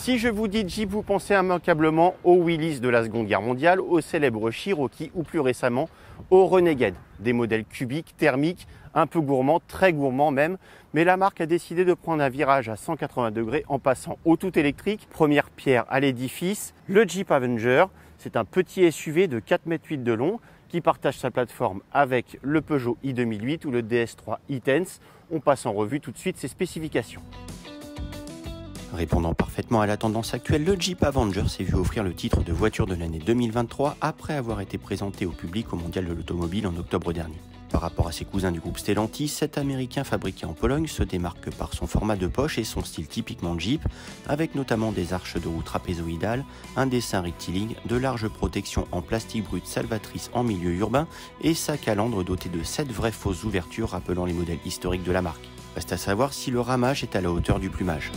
Si je vous dis Jeep, vous pensez immanquablement aux Willys de la Seconde Guerre mondiale, au célèbre Cherokee ou plus récemment au Renegade. Des modèles cubiques, thermiques, un peu gourmands, très gourmands même. Mais la marque a décidé de prendre un virage à 180 degrés en passant au tout électrique. Première pierre à l'édifice, le Jeep Avenger. C'est un petit SUV de 4,8 m de long qui partage sa plateforme avec le Peugeot i2008 ou le DS3 e-Tense. On passe en revue tout de suite ses spécifications. Répondant parfaitement à la tendance actuelle, le Jeep Avenger s'est vu offrir le titre de voiture de l'année 2023 après avoir été présenté au public au Mondial de l'Automobile en octobre dernier. Par rapport à ses cousins du groupe Stellantis, cet Américain fabriqué en Pologne se démarque par son format de poche et son style typiquement Jeep, avec notamment des arches de roue trapézoïdales, un dessin rectiligne, de larges protections en plastique brut salvatrices en milieu urbain et sa calandre dotée de 7 vraies fausses ouvertures rappelant les modèles historiques de la marque. Reste à savoir si le ramage est à la hauteur du plumage.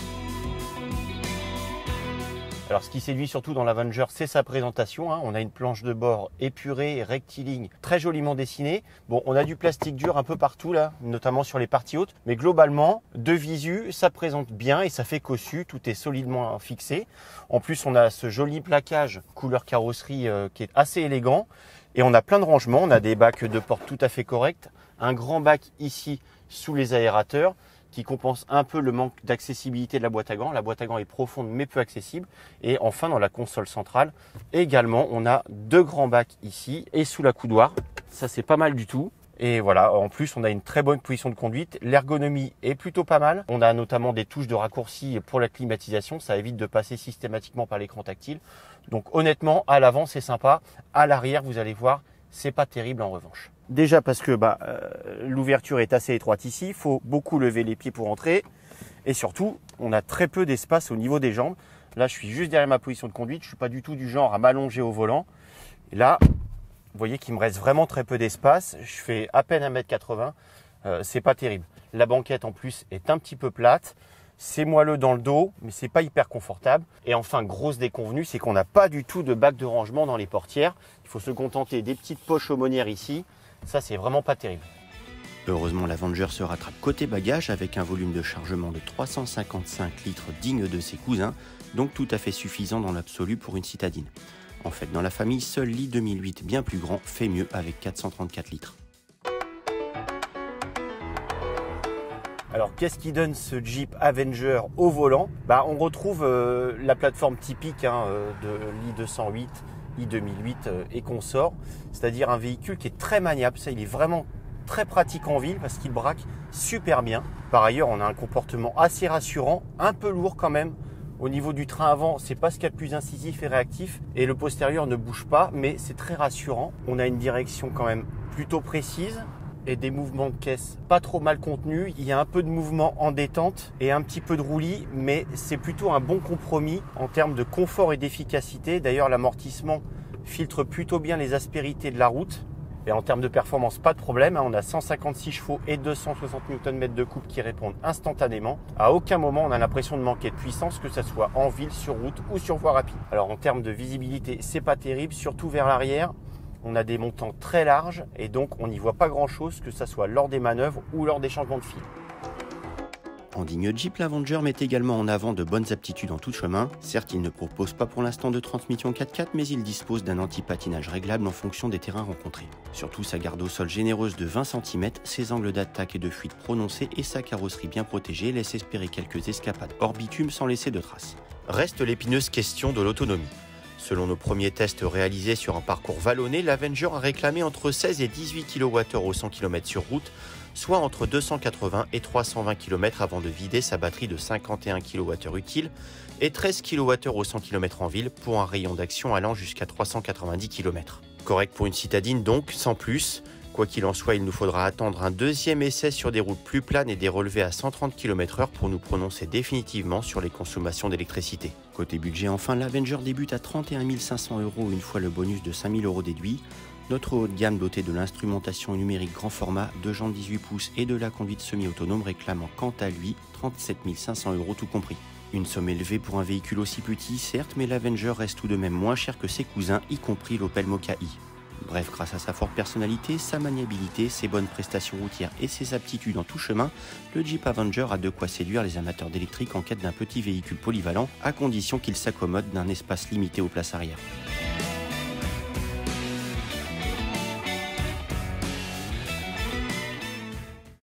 Alors ce qui séduit surtout dans l'Avenger, c'est sa présentation. On a une planche de bord épurée, rectiligne, très joliment dessinée. Bon, on a du plastique dur un peu partout là, notamment sur les parties hautes. Mais globalement, de visu, ça présente bien et ça fait cossu. Tout est solidement fixé. En plus, on a ce joli plaquage couleur carrosserie qui est assez élégant. Et on a plein de rangements. On a des bacs de porte tout à fait corrects. Un grand bac ici sous les aérateurs, qui compense un peu le manque d'accessibilité de la boîte à gants. La boîte à gants est profonde mais peu accessible. Et enfin, dans la console centrale, également, on a 2 grands bacs ici et sous la coudoir. Ça, c'est pas mal du tout. Et voilà, en plus, on a une très bonne position de conduite. L'ergonomie est plutôt pas mal. On a notamment des touches de raccourci pour la climatisation. Ça évite de passer systématiquement par l'écran tactile. Donc honnêtement, à l'avant, c'est sympa. À l'arrière, vous allez voir, c'est pas terrible en revanche. Déjà parce que l'ouverture est assez étroite ici, il faut beaucoup lever les pieds pour entrer. Et surtout, on a très peu d'espace au niveau des jambes. Là, je suis juste derrière ma position de conduite, je ne suis pas du tout du genre à m'allonger au volant. Et là, vous voyez qu'il me reste vraiment très peu d'espace. Je fais à peine 1,80 m, c'est pas terrible. La banquette en plus est un petit peu plate. C'est moelleux dans le dos, mais c'est pas hyper confortable. Et enfin, grosse déconvenue, c'est qu'on n'a pas du tout de bac de rangement dans les portières. Il faut se contenter des petites poches aumônières ici. Ça, c'est vraiment pas terrible. Heureusement, l'Avenger se rattrape côté bagages avec un volume de chargement de 355 litres digne de ses cousins, donc tout à fait suffisant dans l'absolu pour une citadine. En fait, dans la famille, seul l'i2008 bien plus grand fait mieux avec 434 litres. Alors, qu'est-ce qui donne ce Jeep Avenger au volant? On retrouve la plateforme typique de l'i208, i2008 et consorts, c'est-à-dire un véhicule qui est très maniable. Ça, il est vraiment très pratique en ville parce qu'il braque super bien. Par ailleurs, on a un comportement assez rassurant, un peu lourd quand même. Au niveau du train avant, c'est pas ce qu'il y a de plus incisif et réactif, et le postérieur ne bouge pas, mais c'est très rassurant. On a une direction quand même plutôt précise et des mouvements de caisse pas trop mal contenus. Il y a un peu de mouvement en détente et un petit peu de roulis, mais c'est plutôt un bon compromis en termes de confort et d'efficacité. D'ailleurs, l'amortissement filtre plutôt bien les aspérités de la route. Et en termes de performance, pas de problème. On a 156 chevaux et 260 Nm de couple qui répondent instantanément. À aucun moment, on a l'impression de manquer de puissance, que ce soit en ville, sur route ou sur voie rapide. Alors en termes de visibilité, c'est pas terrible, surtout vers l'arrière. On a des montants très larges et donc on n'y voit pas grand chose, que ce soit lors des manœuvres ou lors des changements de fil. En digne Jeep, l'Avenger met également en avant de bonnes aptitudes en tout chemin. Certes, il ne propose pas pour l'instant de transmission 4x4, mais il dispose d'un anti-patinage réglable en fonction des terrains rencontrés. Surtout, sa garde au sol généreuse de 20 cm, ses angles d'attaque et de fuite prononcés et sa carrosserie bien protégée laissent espérer quelques escapades hors bitume sans laisser de traces. Reste l'épineuse question de l'autonomie. Selon nos premiers tests réalisés sur un parcours vallonné, l'Avenger a réclamé entre 16 et 18 kWh au 100 km sur route, soit entre 280 et 320 km avant de vider sa batterie de 51 kWh utile et 13 kWh au 100 km en ville pour un rayon d'action allant jusqu'à 390 km. Correct pour une citadine donc, sans plus. Quoi qu'il en soit, il nous faudra attendre un deuxième essai sur des routes plus planes et des relevés à 130 km/h pour nous prononcer définitivement sur les consommations d'électricité. Côté budget, enfin, l'Avenger débute à 31 500 € une fois le bonus de 5 000 € déduit. Notre haut de gamme doté de l'instrumentation numérique grand format, de jantes 18 pouces et de la conduite semi-autonome réclamant quant à lui 37 500 € tout compris. Une somme élevée pour un véhicule aussi petit, certes, mais l'Avenger reste tout de même moins cher que ses cousins, y compris l'Opel Mokka-i. Bref, grâce à sa forte personnalité, sa maniabilité, ses bonnes prestations routières et ses aptitudes en tout chemin, le Jeep Avenger a de quoi séduire les amateurs d'électrique en quête d'un petit véhicule polyvalent, à condition qu'il s'accommode d'un espace limité aux places arrière.